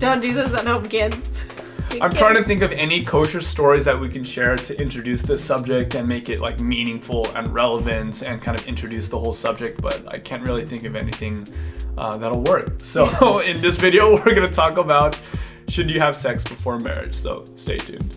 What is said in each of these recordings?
Don't do this at home, kids. I'm trying to think of any kosher stories that we can share to introduce this subject and make it like meaningful and relevant and kind of introduce the whole subject, but I can't really think of anything that'll work. So in this video, we're going to talk about should you have sex before marriage. So stay tuned.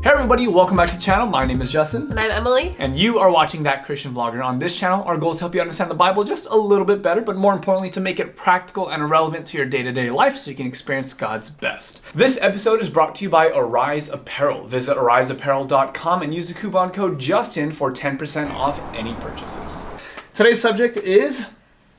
Hey everybody, welcome back to the channel. My name is Justin. And I'm Emily. And you are watching That Christian Vlogger. On this channel, our goal is to help you understand the Bible just a little bit better, but more importantly, to make it practical and relevant to your day-to-day life so you can experience God's best. This episode is brought to you by Arise Apparel. Visit ariseapparel.com and use the coupon code JUSTIN for 10% off any purchases. Today's subject is...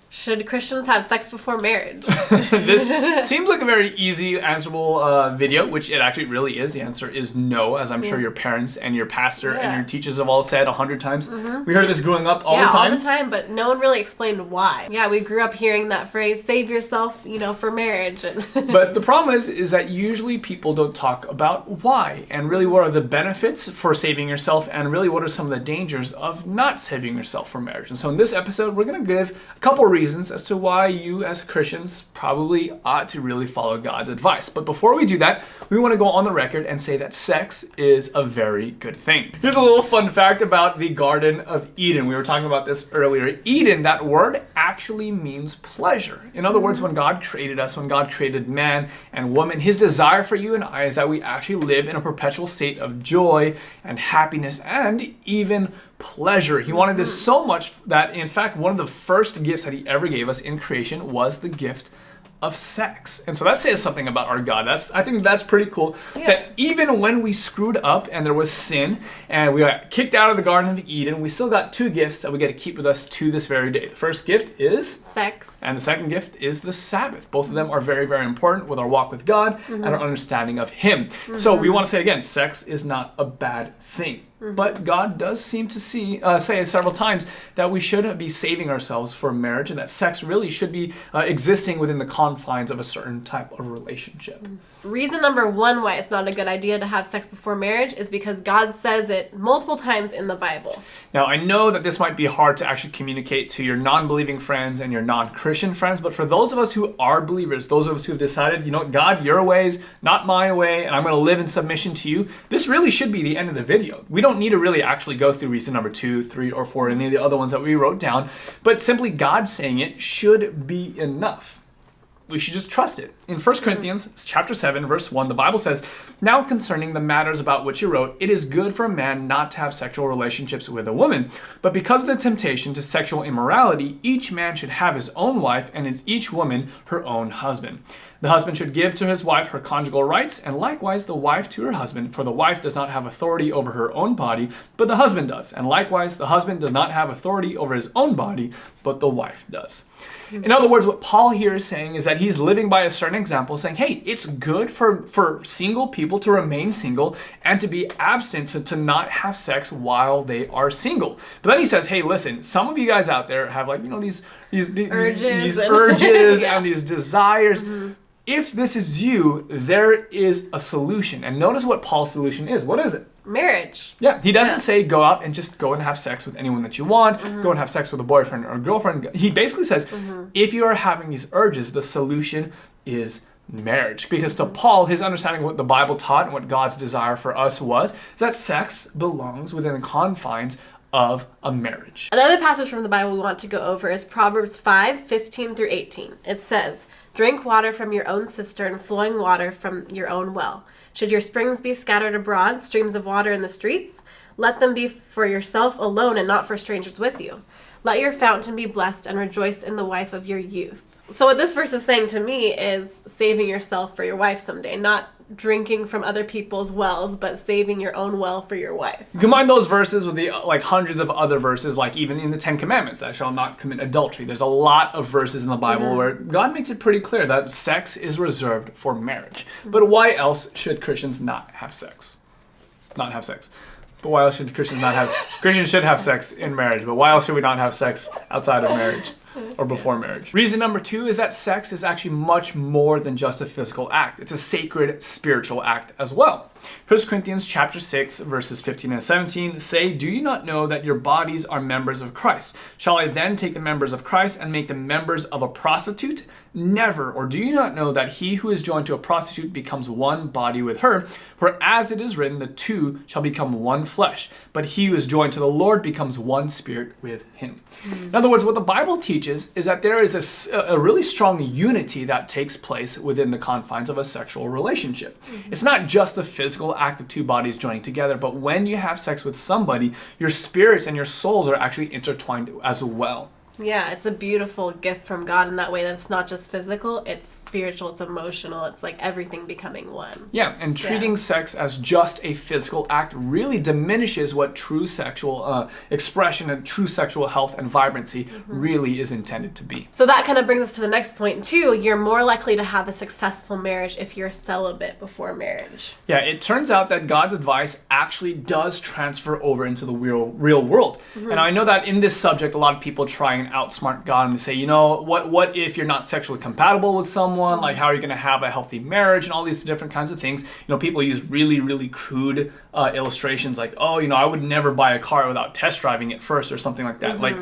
should Christians have sex before marriage? This seems like a very easy answerable video, which it actually really is. The answer is no, as I'm sure your parents and your pastor and your teachers have all said 100 times. We heard this growing up all the time. Yeah, all the time, but no one really explained why. Yeah, we grew up hearing that phrase, save yourself, for marriage. But the problem is that usually people don't talk about why, and really what are the benefits for saving yourself, and really what are some of the dangers of not saving yourself for marriage. And so in this episode, we're going to give a couple reasons as to why you as Christians probably ought to really follow God's advice. But before we do that, we want to go on the record and say that sex is a very good thing. Here's a little fun fact about the Garden of Eden. We were talking about this earlier. Eden, that word actually means pleasure. In other words, when God created us, when God created man and woman, his desire for you and I is that we actually live in a perpetual state of joy and happiness and even pleasure. He wanted this so much that, in fact, one of the first gifts that he ever gave us in creation was the gift of sex. And so that says something about our God. I think that's pretty cool. Yeah. That even when we screwed up and there was sin and we got kicked out of the Garden of Eden, we still got two gifts that we get to keep with us to this very day. The first gift is sex. And the second gift is the Sabbath. Both of them are very, very important with our walk with God and our understanding of him. So we want to say again, sex is not a bad thing. But God does seem to say several times that we should be saving ourselves for marriage and that sex really should be existing within the confines of a certain type of relationship. Reason number one why it's not a good idea to have sex before marriage is because God says it multiple times in the Bible. Now, I know that this might be hard to actually communicate to your non-believing friends and your non-Christian friends, but for those of us who are believers, those of us who have decided, God, your ways, not my way, and I'm going to live in submission to you, this really should be the end of the video. We don't need to really actually go through reason number 2, 3, or 4, any of the other ones that we wrote down, but simply God saying it should be enough. We should just trust it. In 1 Corinthians chapter 7, verse 1, the Bible says, "Now concerning the matters about which you wrote, it is good for a man not to have sexual relationships with a woman. But because of the temptation to sexual immorality, each man should have his own wife, and each woman her own husband. The husband should give to his wife her conjugal rights, and likewise the wife to her husband, for the wife does not have authority over her own body, but the husband does. And likewise the husband does not have authority over his own body, but the wife does." In other words, what Paul here is saying is that he's living by a certain example, saying, hey, it's good for single people to remain single and to be abstinent, to not have sex while they are single. But then he says, hey, listen, some of you guys out there have these urges and these desires. If this is you, there is a solution. And notice what Paul's solution is. What is it? Marriage. Yeah, he doesn't say go out and just go and have sex with anyone that you want, go and have sex with a boyfriend or a girlfriend. He basically says, if you are having these urges, the solution is marriage. Because to Paul, his understanding of what the Bible taught and what God's desire for us was, is that sex belongs within the confines of a marriage. Another passage from the Bible we want to go over is Proverbs 5:15 through 18. It says, "Drink water from your own cistern, flowing water from your own well. Should your springs be scattered abroad, streams of water in the streets? Let them be for yourself alone and not for strangers with you. Let your fountain be blessed and rejoice in the wife of your youth." So what this verse is saying to me is saving yourself for your wife someday, not drinking from other people's wells, but saving your own well for your wife. You combine those verses with the hundreds of other verses, like even in the 10 Commandments, "Thou shalt not commit adultery." There's a lot of verses in the Bible where God makes it pretty clear that sex is reserved for marriage. But why else should Christians not have sex? Not have sex. But why else should Christians not have... Christians should have sex in marriage, but why else should we not have sex outside of marriage? Or before marriage. Reason number 2 is that sex is actually much more than just a physical act. It's a sacred spiritual act as well. 1 Corinthians chapter 6, verses 15 and 17 say, "Do you not know that your bodies are members of Christ? Shall I then take the members of Christ and make them members of a prostitute? Never. Or do you not know that he who is joined to a prostitute becomes one body with her? For as it is written, the two shall become one flesh. But he who is joined to the Lord becomes one spirit with him." In other words, what the Bible teaches is that there is a really strong unity that takes place within the confines of a sexual relationship. It's not just the physical act of two bodies joining together, but when you have sex with somebody, your spirits and your souls are actually intertwined as well. Yeah, it's a beautiful gift from God in that way that it's not just physical, it's spiritual, it's emotional, it's like everything becoming one. Yeah, and treating sex as just a physical act really diminishes what true sexual expression and true sexual health and vibrancy really is intended to be. So that kind of brings us to the next point too. You're more likely to have a successful marriage if you're celibate before marriage. Yeah, it turns out that God's advice actually does transfer over into the real world. And I know that in this subject, a lot of people try and outsmart God and they say, you know, what if you're not sexually compatible with someone? Like, how are you going to have a healthy marriage and all these different kinds of things? You know, people use really, really crude illustrations like, oh, you know, I would never buy a car without test driving it first or something like that. Like,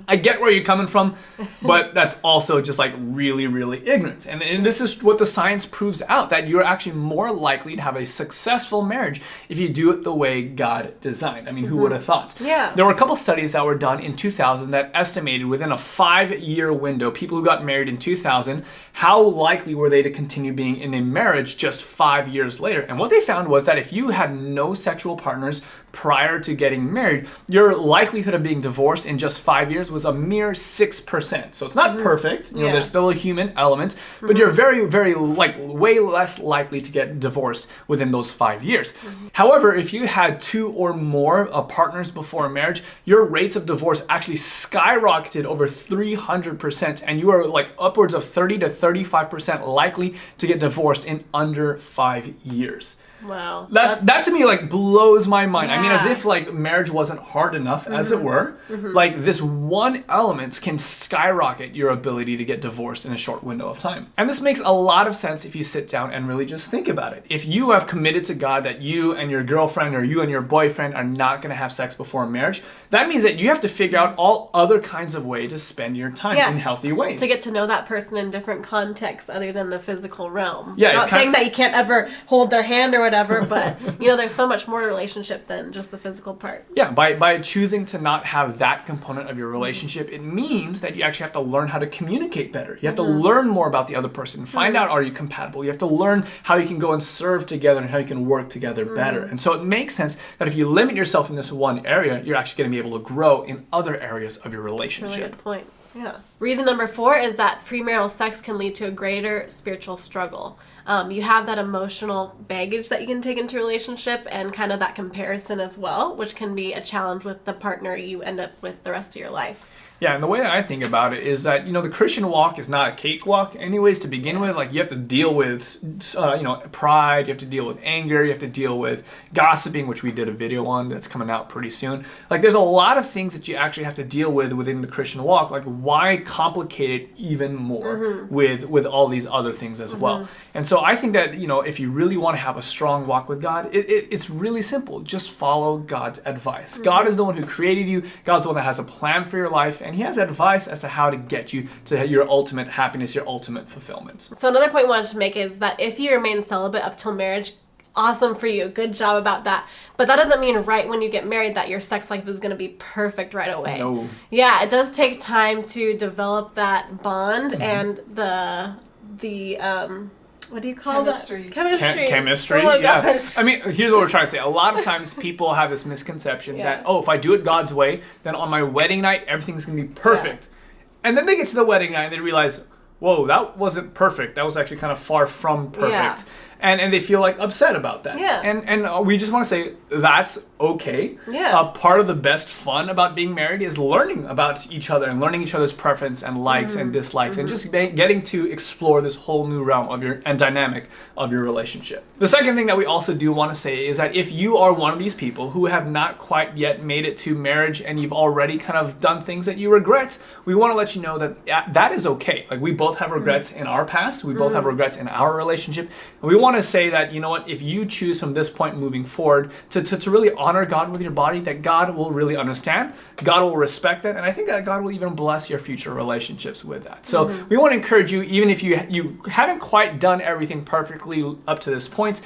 I get where you're coming from, but that's also just like really, really ignorant. And this is what the science proves out, that you're actually more likely to have a successful marriage if you do it the way God designed. I mean, who would have thought? Yeah. There were a couple studies that were done in 2000 that estimated within a 5-year window, people who got married in 2000, how likely were they to continue being in a marriage just 5 years later. And what they found was that if you had no sexual partners prior to getting married, your likelihood of being divorced in just 5 years was a mere 6%. So it's not perfect. You know, there's still a human element, but you're very, very way less likely to get divorced within those 5 years. However, if you had 2 or more partners before marriage, your rates of divorce actually skyrocketed over 300%, and you are like upwards of 30 to 35% likely to get divorced in under 5 years. Wow. That to me like blows my mind. Yeah. I mean, as if like marriage wasn't hard enough, as it were. Like this one element can skyrocket your ability to get divorced in a short window of time. And this makes a lot of sense if you sit down and really just think about it. If you have committed to God that you and your girlfriend or you and your boyfriend are not going to have sex before marriage, that means that you have to figure out all other kinds of ways to spend your time in healthy ways. To get to know that person in different contexts other than the physical realm. Yeah, Not saying that you can't ever hold their hand or whatever, but you know, there's so much more to relationship than just the physical part. Yeah, by choosing to not have that component of your relationship, it means that you actually have to learn how to communicate better. You have to learn more about the other person. Find out, are you compatible? You have to learn how you can go and serve together and how you can work together better. And so it makes sense that if you limit yourself in this one area, you're actually going to be able to grow in other areas of your relationship. Really good point. Yeah. Reason number 4 is that premarital sex can lead to a greater spiritual struggle. You have that emotional baggage that you can take into a relationship and kind of that comparison as well, which can be a challenge with the partner you end up with the rest of your life. Yeah, and the way I think about it is that, you know, the Christian walk is not a cakewalk anyways to begin with. Like, you have to deal with, pride, you have to deal with anger, you have to deal with gossiping, which we did a video on that's coming out pretty soon. Like, there's a lot of things that you actually have to deal with within the Christian walk. Like, why complicate it even more with all these other things as well? And so I think that, you know, if you really want to have a strong walk with God, it's really simple. Just follow God's advice. God is the one who created you. God's the one that has a plan for your life, and he has advice as to how to get you to your ultimate happiness, your ultimate fulfillment. So another point I wanted to make is that if you remain celibate up till marriage, awesome for you. Good job about that. But that doesn't mean right when you get married that your sex life is going to be perfect right away. No. Yeah, it does take time to develop that bond and the what do you call Chemistry. that? Chemistry. Chemistry, Oh my yeah. gosh. I mean, here's what we're trying to say. A lot of times people have this misconception that, oh, if I do it God's way, then on my wedding night, everything's going to be perfect. And then they get to the wedding night and they realize, whoa, that wasn't perfect. That was actually kind of far from perfect. Yeah. And they feel like upset about that. Yeah. And we just want to say that's okay. Yeah. Part of the best fun about being married is learning about each other and learning each other's preference and likes and dislikes and just getting to explore this whole new realm of your and dynamic of your relationship. The second thing that we also do want to say is that if you are one of these people who have not quite yet made it to marriage and you've already kind of done things that you regret, we want to let you know that that is okay. Like, we both have regrets in our past. We both have regrets in our relationship. And we want want to say that, you know what, if you choose from this point moving forward to really honor God with your body, that God will really understand, God will respect it, and I think that God will even bless your future relationships with that. So we want to encourage you, even if you haven't quite done everything perfectly up to this point,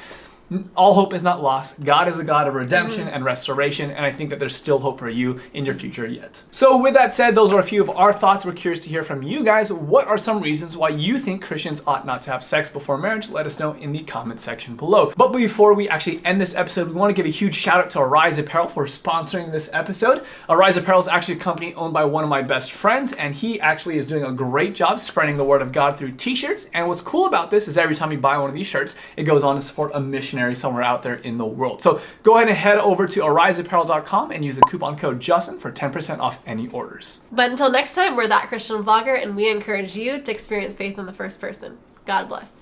all hope is not lost. God is a God of redemption and restoration, and I think that there's still hope for you in your future yet. So with that said, those are a few of our thoughts. We're curious to hear from you guys. What are some reasons why you think Christians ought not to have sex before marriage? Let us know in the comment section below. But before we actually end this episode, we want to give a huge shout out to Arise Apparel for sponsoring this episode. Arise Apparel is actually a company owned by one of my best friends, and he actually is doing a great job spreading the word of God through t-shirts. And what's cool about this is every time you buy one of these shirts, it goes on to support a missionary somewhere out there in the world. So go ahead and head over to ariseapparel.com and use the coupon code Justin for 10% off any orders. But until next time, we're That Christian Vlogger, and we encourage you to experience faith in the first person. God bless.